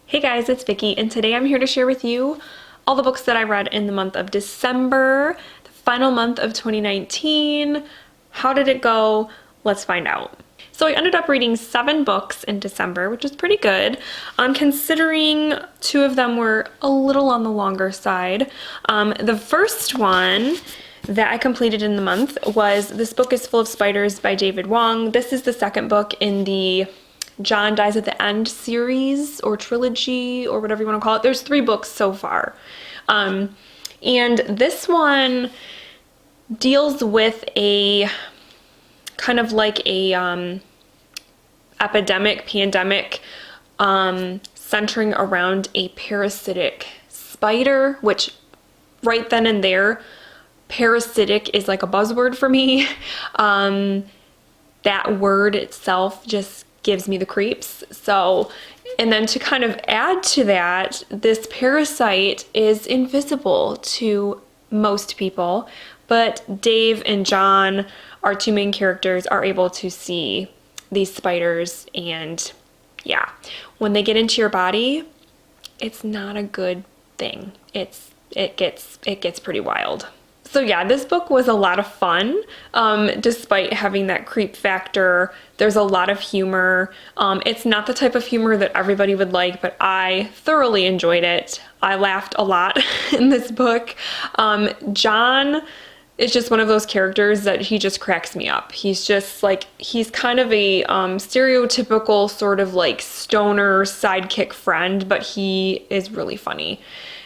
Hey guys, it's Vicky, and today I'm here to share with you all the books that I read in the month of December, the final month of 2019. How did it go? Let's find out. So I ended up reading 7 books in December, which is pretty good. Considering 2 of them were a little on the longer side. The first one that I completed in the month was This Book is Full of Spiders by David Wong. This is the second book in the John Dies at the End series or trilogy or whatever you want to call it. There's 3 books so far. And this one deals with a kind of like a pandemic centering around a parasitic spider, which right then and there, parasitic is like a buzzword for me. That word itself just gives me the creeps. So, and then to kind of add to that, this parasite is invisible to most people, but Dave and John, our 2 main characters, are able to see these spiders, and yeah, when they get into your body, it's not a good thing. It gets pretty wild. So yeah, this book was a lot of fun, despite having that creep factor. There's a lot of humor. It's not the type of humor that everybody would like, but I thoroughly enjoyed it. I laughed a lot in this book. John is just one of those characters that he just cracks me up. He's just like, he's kind of a stereotypical sort of like stoner sidekick friend, but he is really funny.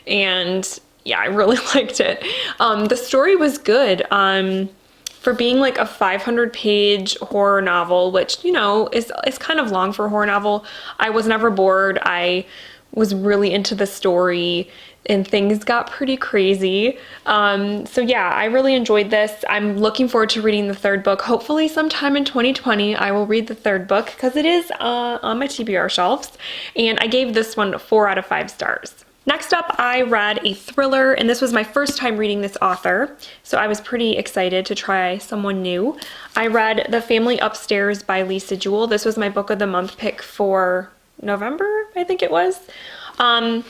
And yeah, I really liked it. The story was good. For being like a 500-page horror novel, which, you know, is kind of long for a horror novel, I was never bored. I was really into the story, and things got pretty crazy. So yeah, I really enjoyed this. I'm looking forward to reading the 3rd book. Hopefully sometime in 2020, I will read the 3rd book because it is on my TBR shelves. And I gave this one 4 out of 5 stars. Next up, I read a thriller, and this was my first time reading this author, so I was pretty excited to try someone new. I read The Family Upstairs by Lisa Jewell. This was my book of the month pick for November, I think it was. And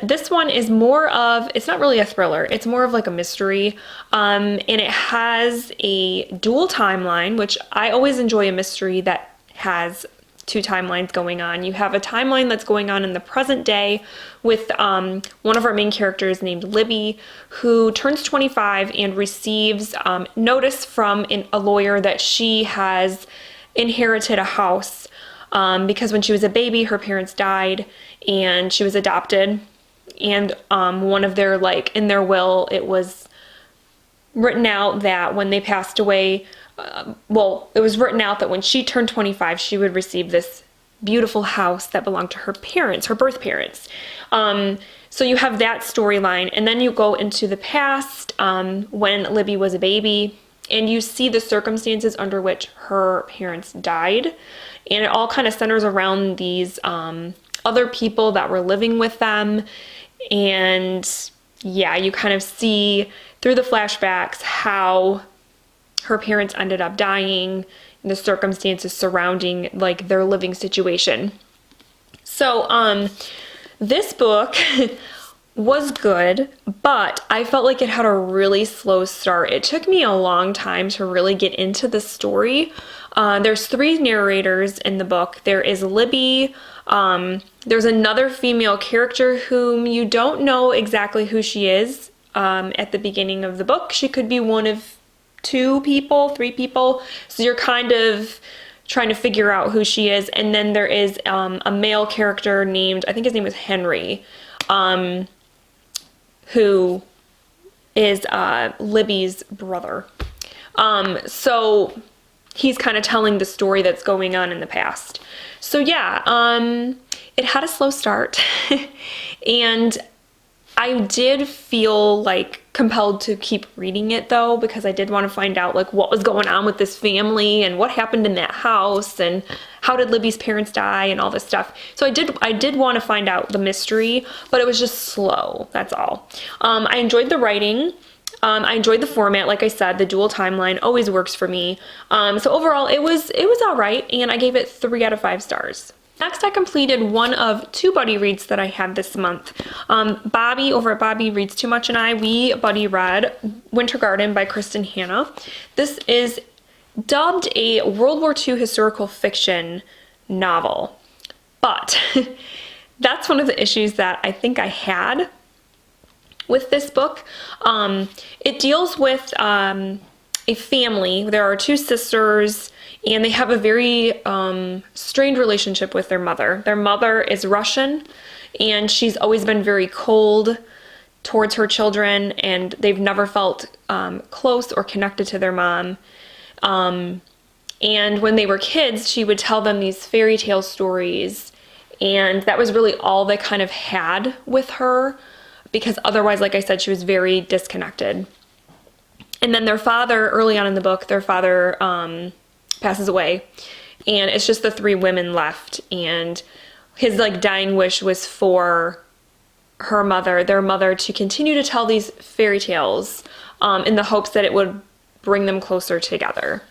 this one is more of, it's not really a thriller, it's more of like a mystery, and it has a dual timeline, which I always enjoy a mystery that has 2 timelines going on. You have a timeline that's going on in the present day with one of our main characters named Libby, who turns 25 and receives notice from a lawyer that she has inherited a house because when she was a baby, her parents died and she was adopted. And one of their, like, in their will, it was written out that when they passed away, it was written out that when she turned 25, she would receive this beautiful house that belonged to her parents, her birth parents. So you have that storyline, and then you go into the past when Libby was a baby, and you see the circumstances under which her parents died, and it all kind of centers around these other people that were living with them. And yeah, you kind of see through the flashbacks how her parents ended up dying, and the circumstances surrounding like their living situation. So this book was good, but I felt like it had a really slow start. It took me a long time to really get into the story. There's 3 narrators in the book. There is Libby, there's another female character whom you don't know exactly who she is at the beginning of the book. She could be one of 2 people, 3 people, so you're kind of trying to figure out who she is. And then there is a male character named, I think his name is Henry, who is Libby's brother. So he's kind of telling the story that's going on in the past. So yeah, it had a slow start, and I did feel like compelled to keep reading it though, because I did want to find out like what was going on with this family and what happened in that house and how did Libby's parents die and all this stuff. So I did want to find out the mystery, but it was just slow, that's all. I enjoyed the writing. I enjoyed the format. Like I said, the dual timeline always works for me. So overall, it was all right, and I gave it 3 out of 5 stars. Next, I completed one of 2 buddy reads that I had this month. Bobbi over at Bobbi Reads Too Much and we buddy read Winter Garden by Kristen Hanna. This is dubbed a World War II historical fiction novel, but that's one of the issues that I think I had with this book. It deals with a family. There are 2 sisters, and they have a very strained relationship with their mother. Their mother is Russian, and she's always been very cold towards her children, and they've never felt close or connected to their mom. And when they were kids, she would tell them these fairy tale stories, and that was really all they kind of had with her, because otherwise, like I said, she was very disconnected. And then their father, early on in the book, their father passes away, and it's just the 3 women left, and his like dying wish was for their mother, to continue to tell these fairy tales in the hopes that it would bring them closer together.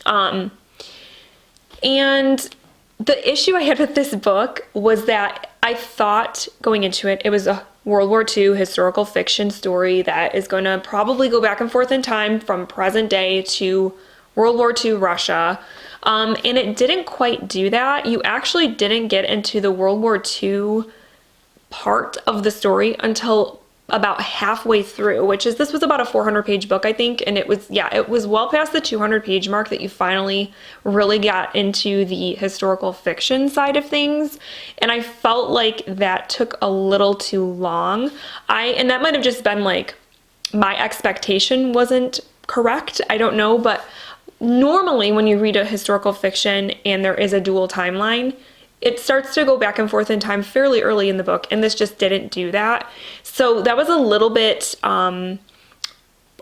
And the issue I had with this book was that I thought going into it, it was a World War II historical fiction story that is going to probably go back and forth in time from present day to World War II Russia. And it didn't quite do that. You actually didn't get into the World War II part of the story until about halfway through, this was about a 400-page book, I think, and it was well past the 200-page mark that you finally really got into the historical fiction side of things, and I felt like that took a little too long. And that might have just been like my expectation wasn't correct, I don't know, but normally when you read a historical fiction and there is a dual timeline, it starts to go back and forth in time fairly early in the book, and this just didn't do that. So that was a little bit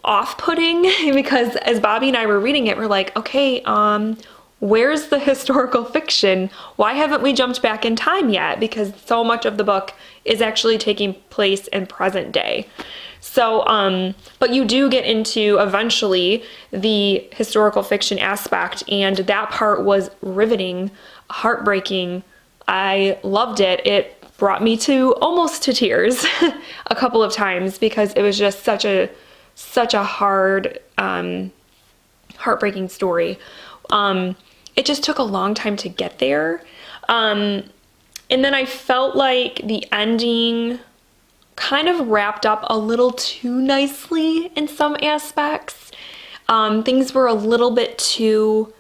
off-putting, because as Bobbi and I were reading it, we're like, okay, where's the historical fiction? Why haven't we jumped back in time yet? Because so much of the book is actually taking place in present day. So, but you do get into eventually the historical fiction aspect, and that part was riveting, heartbreaking. I loved it. It brought me to almost to tears a couple of times, because it was just such a hard, heartbreaking story. It just took a long time to get there. And then I felt like the ending kind of wrapped up a little too nicely in some aspects. Things were a little bit too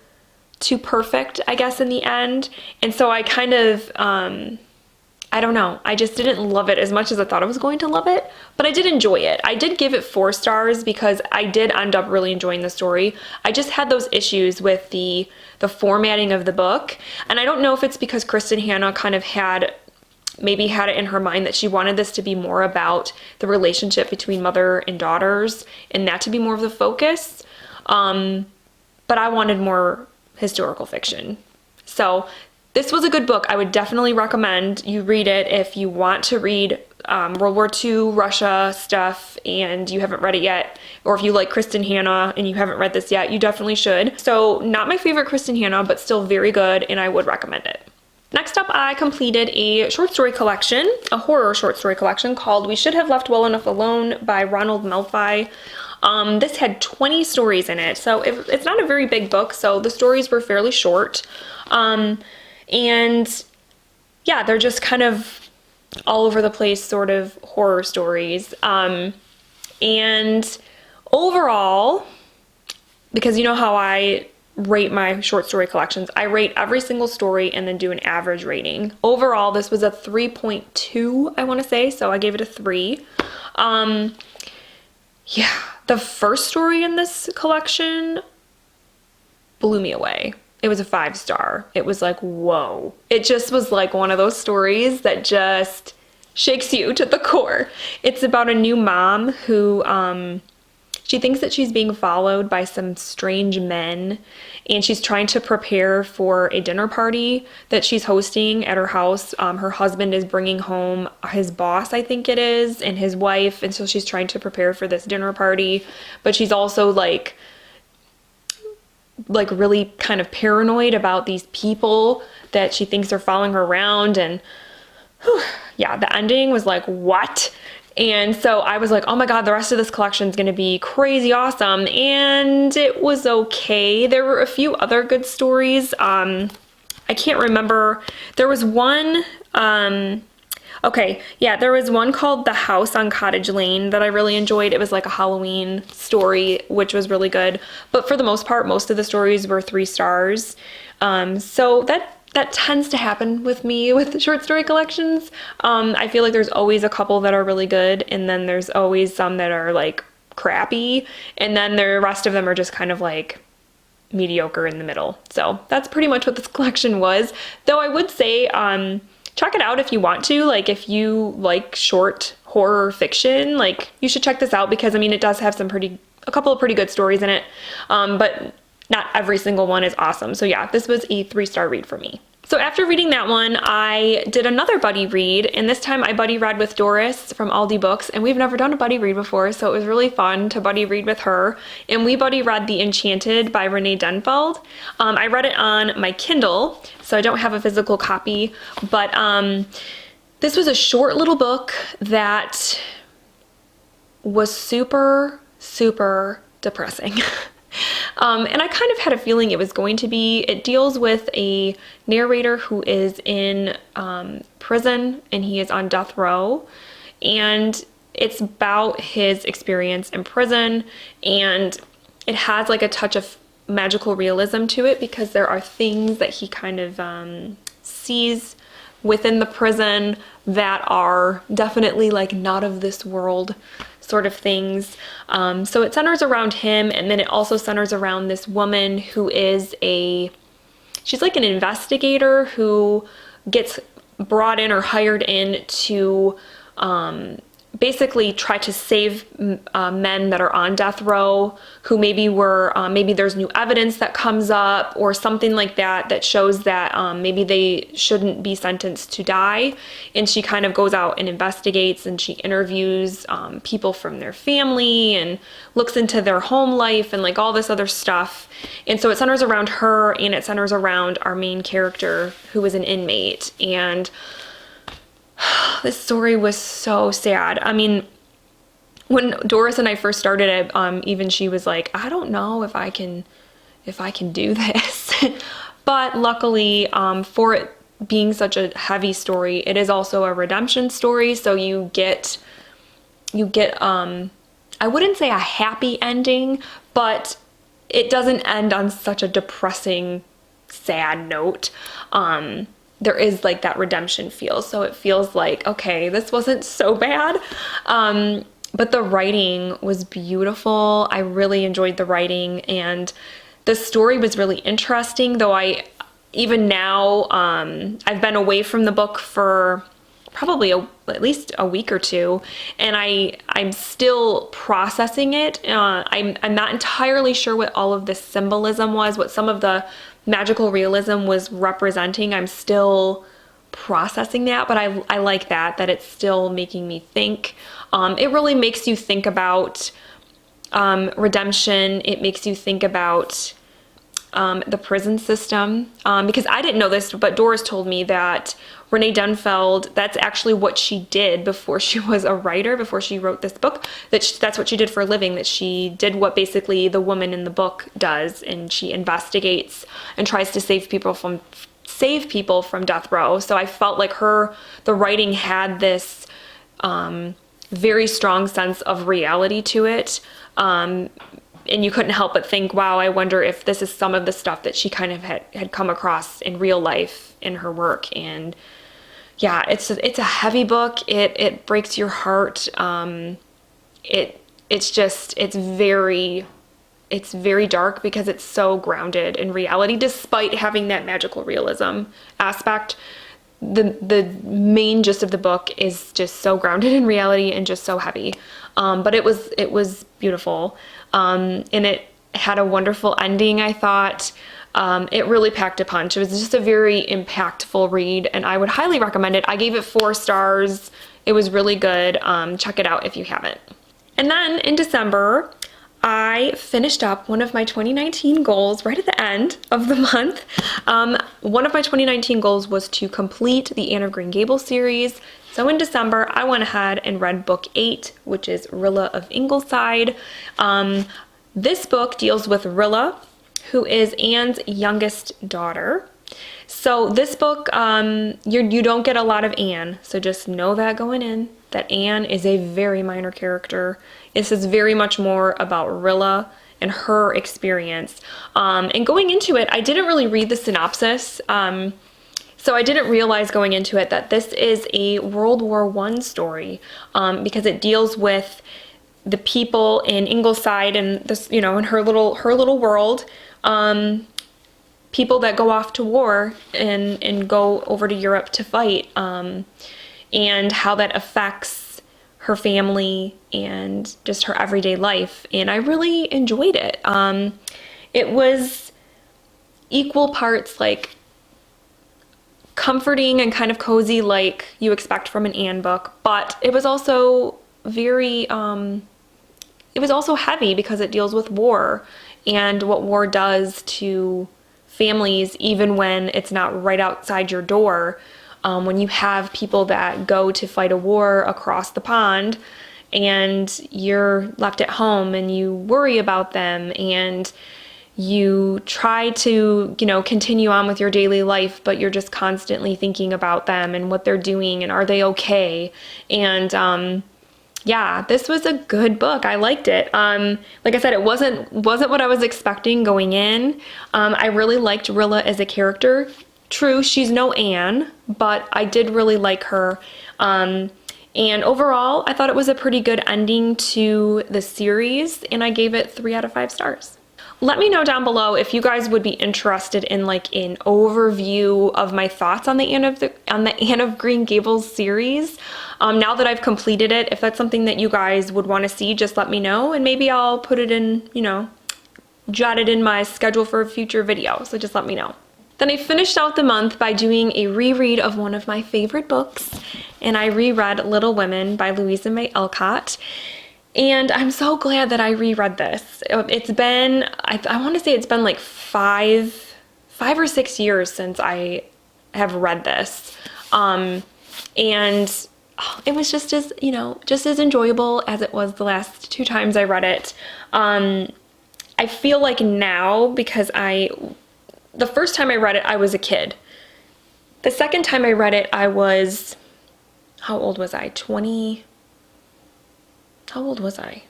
perfect, I guess, in the end. And so I kind of, I don't know, I just didn't love it as much as I thought I was going to love it, but I did enjoy it. I did give it 4 stars because I did end up really enjoying the story. I just had those issues with the formatting of the book, and I don't know if it's because Kristen Hanna kind of maybe had it in her mind that she wanted this to be more about the relationship between mother and daughters, and that to be more of the focus. But I wanted more historical fiction. So this was a good book. I would definitely recommend you read it if you want to read World War II Russia stuff and you haven't read it yet, or if you like Kristen Hanna and you haven't read this yet, you definitely should. So not my favorite Kristen Hanna, but still very good, and I would recommend it. Next up, I completed a short story collection, a horror short story collection called We Should Have Left Well Enough Alone by Ronald Melfi. This had 20 stories in it, so it's not a very big book, so the stories were fairly short. And yeah, they're just kind of all over the place sort of horror stories. And overall, because you know how I rate my short story collections, I rate every single story and then do an average rating. Overall, this was a 3.2, I want to say, so I gave it a 3. Yeah, the first story in this collection blew me away. It was a 5-star. It was like, whoa. It just was like one of those stories that just shakes you to the core. It's about a new mom who, she thinks that she's being followed by some strange men, and she's trying to prepare for a dinner party that she's hosting at her house. Her husband is bringing home his boss, I think it is, and his wife, and so she's trying to prepare for this dinner party, but she's also like really kind of paranoid about these people that she thinks are following her around. And whew, yeah, the ending was like, what? And so I was like, oh my God, the rest of this collection is going to be crazy awesome. And it was okay. There were a few other good stories. I can't remember. There was one, okay, yeah, there was one called The House on Cottage Lane that I really enjoyed. It was like a Halloween story, which was really good. But for the most part, most of the stories were 3 stars. So that tends to happen with me with short story collections. I feel like there's always a couple that are really good, and then there's always some that are like crappy, and then the rest of them are just kind of like mediocre in the middle. So that's pretty much what this collection was. Though I would say, check it out if you want to. Like, if you like short horror fiction, like, you should check this out, because I mean, it does have a couple of pretty good stories in it. But not every single one is awesome. So yeah, this was a 3-star read for me. So after reading that one, I did another buddy read, and this time I buddy read with Doris from Aldi Books, and we've never done a buddy read before, so it was really fun to buddy read with her. And we buddy read The Enchanted by Renee Denfeld. I read it on my Kindle, so I don't have a physical copy, but this was a short little book that was super, super depressing. And I kind of had a feeling it was going to be. It deals with a narrator who is in prison, and he is on death row, and it's about his experience in prison, and it has like a touch of magical realism to it, because there are things that he kind of sees within the prison that are definitely like not of this world sort of things. So it centers around him, and then it also centers around this woman who is she's like an investigator who gets brought in or hired in to basically try to save men that are on death row, who maybe there's new evidence that comes up or something like that shows that maybe they shouldn't be sentenced to die. And she kind of goes out and investigates, and she interviews people from their family and looks into their home life and like all this other stuff. And so it centers around her, and it centers around our main character, who is an inmate. And this story was so sad. I mean, when Doris and I first started it, even she was like, I don't know if I can do this. But luckily, for it being such a heavy story, it is also a redemption story. So you get, I wouldn't say a happy ending, but it doesn't end on such a depressing, sad note. There is like that redemption feel. So it feels like, okay, this wasn't so bad. But the writing was beautiful. I really enjoyed the writing, and the story was really interesting, though even now, I've been away from the book for probably at least a week or two, and I'm still processing it. I'm not entirely sure what all of the symbolism was, what some of the magical realism was representing. I'm still processing that, but I like that it's still making me think. It really makes you think about redemption. It makes you think about the prison system, because I didn't know this, but Doris told me that Renee Denfeld, that's actually what she did before she was a writer, before she wrote this book, that's what she did for a living, that she did what basically the woman in the book does, and she investigates and tries to save people from death row. So I felt like the writing had this very strong sense of reality to it. And you couldn't help but think, wow, I wonder if this is some of the stuff that she kind of had come across in real life in her work. And yeah, it's a heavy book. It breaks your heart. It's very dark, because it's so grounded in reality, despite having that magical realism aspect. The main gist of the book is just so grounded in reality and just so heavy. But it was beautiful. And it had a wonderful ending, I thought. It really packed a punch. It was just a very impactful read, and I would highly recommend it. I gave it 4 stars. It was really good. Check it out if you haven't. And then in December, I finished up one of my 2019 goals right at the end of the month. One of my 2019 goals was to complete the Anne of Green Gables series. So in December, I went ahead and read book 8, which is Rilla of Ingleside. This book deals with Rilla, who is Anne's youngest daughter. So this book, you don't get a lot of Anne, so just know that going in, that Anne is a very minor character. This is very much more about Rilla and her experience. And going into it, I didn't really read the synopsis, so I didn't realize going into it that this is a World War I story, because it deals with the people in Ingleside and this, in her little world. People that go off to war and go over to Europe to fight, and how that affects her family and just her everyday life. And I really enjoyed it. It was equal parts like comforting and kind of cozy like you expect from an Anne book, but it was also very, it was also heavy because it deals with war and what war does to families, even when it's not right outside your door. When you have people that go to fight a war across the pond and you're left at home and you worry about them and you try to, continue on with your daily life, but you're just constantly thinking about them and what they're doing and are they okay? And yeah, this was a good book. I liked it. Like I said, it wasn't what I was expecting going in. I really liked Rilla as a character. True, she's no Anne, but I did really like her. And overall, I thought it was a pretty good ending to the series, and I gave it 3 out of 5 stars. Let me know down below if you guys would be interested in like an overview of my thoughts on the Anne of Green Gables series. Now that I've completed it, if that's something that you guys would want to see, just let me know, and maybe I'll put it in, jot it in my schedule for a future video. So just let me know. Then I finished out the month by doing a reread of one of my favorite books, and I reread Little Women by Louisa May Alcott. And I'm so glad that I reread this. It's been, I want to say it's been like 5 or 6 years since I have read this. And it was just as, just as enjoyable as it was the last 2 times I read it. I feel like now, because the first time I read it, I was a kid. The second time I read it, I was, how old was I? How old was I?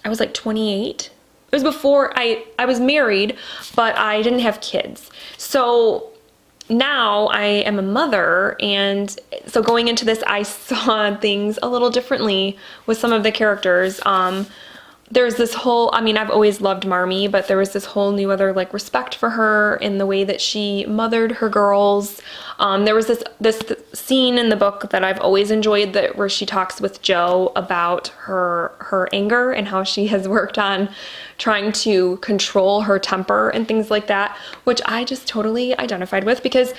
I was like 28. It was before I was married, but I didn't have kids. So now I am a mother, and so going into this, I saw things a little differently with some of the characters. There's this whole, I've always loved Marmee, but there was this whole new other like respect for her in the way that she mothered her girls. There was this scene in the book that I've always enjoyed, where she talks with Jo about her anger and how she has worked on trying to control her temper and things like that, which I just totally identified with, because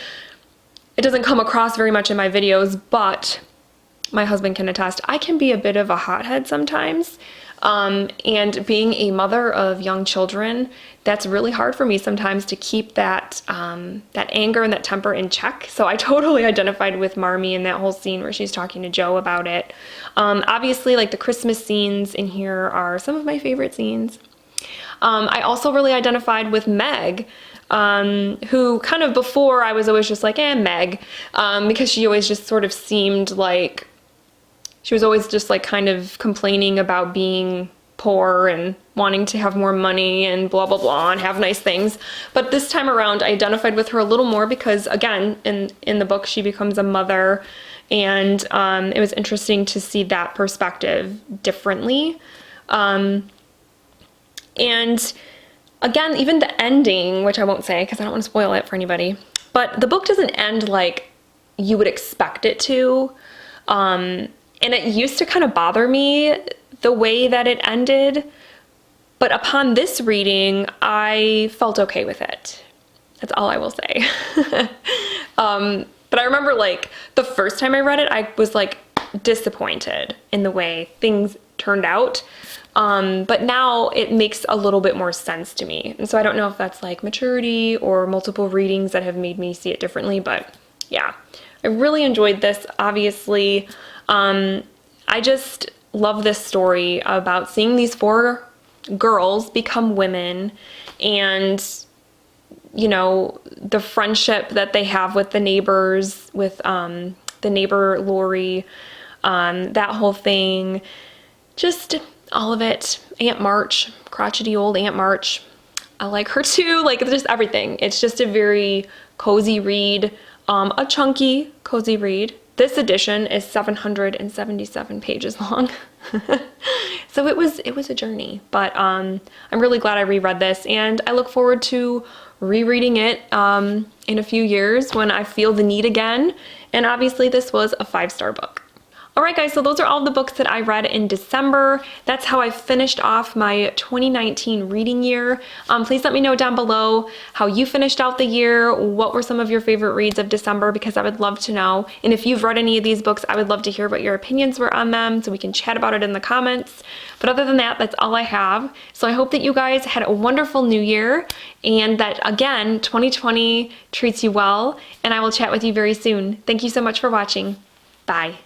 it doesn't come across very much in my videos, but my husband can attest, I can be a bit of a hothead sometimes. And being a mother of young children, that's really hard for me sometimes to keep that anger and that temper in check. So I totally identified with Marmee in that whole scene where she's talking to Jo about it. Obviously, like the Christmas scenes in here are some of my favorite scenes. I also really identified with Meg, who kind of before I was always just like, Meg, because she always just sort of seemed like, she was always just like kind of complaining about being poor and wanting to have more money and blah, blah, blah, and have nice things. But this time around, I identified with her a little more because, again, in the book, she becomes a mother, and it was interesting to see that perspective differently. And again, even the ending, which I won't say because I don't want to spoil it for anybody, but the book doesn't end like you would expect it to. And it used to kind of bother me the way that it ended, but upon this reading, I felt okay with it. That's all I will say. But I remember like the first time I read it, I was like disappointed in the way things turned out. But now it makes a little bit more sense to me. And so I don't know if that's like maturity or multiple readings that have made me see it differently, but yeah, I really enjoyed this. Obviously, I just love this story about seeing these 4 girls become women, and you know, the friendship that they have with the neighbors, with the neighbor Lori, that whole thing, just all of it. Aunt March, crotchety old Aunt March, I like her too. Like, just everything. It's just a very cozy read, a chunky cozy read. This edition is 777 pages long. So it was a journey, but I'm really glad I reread this, and I look forward to rereading it in a few years when I feel the need again. And obviously this was a 5-star book. Alright guys, so those are all the books that I read in December. That's how I finished off my 2019 reading year. Please let me know down below how you finished out the year. What were some of your favorite reads of December, because I would love to know. And if you've read any of these books, I would love to hear what your opinions were on them, so we can chat about it in the comments. But other than that, that's all I have. So I hope that you guys had a wonderful new year, and that, again, 2020 treats you well, and I will chat with you very soon. Thank you so much for watching. Bye.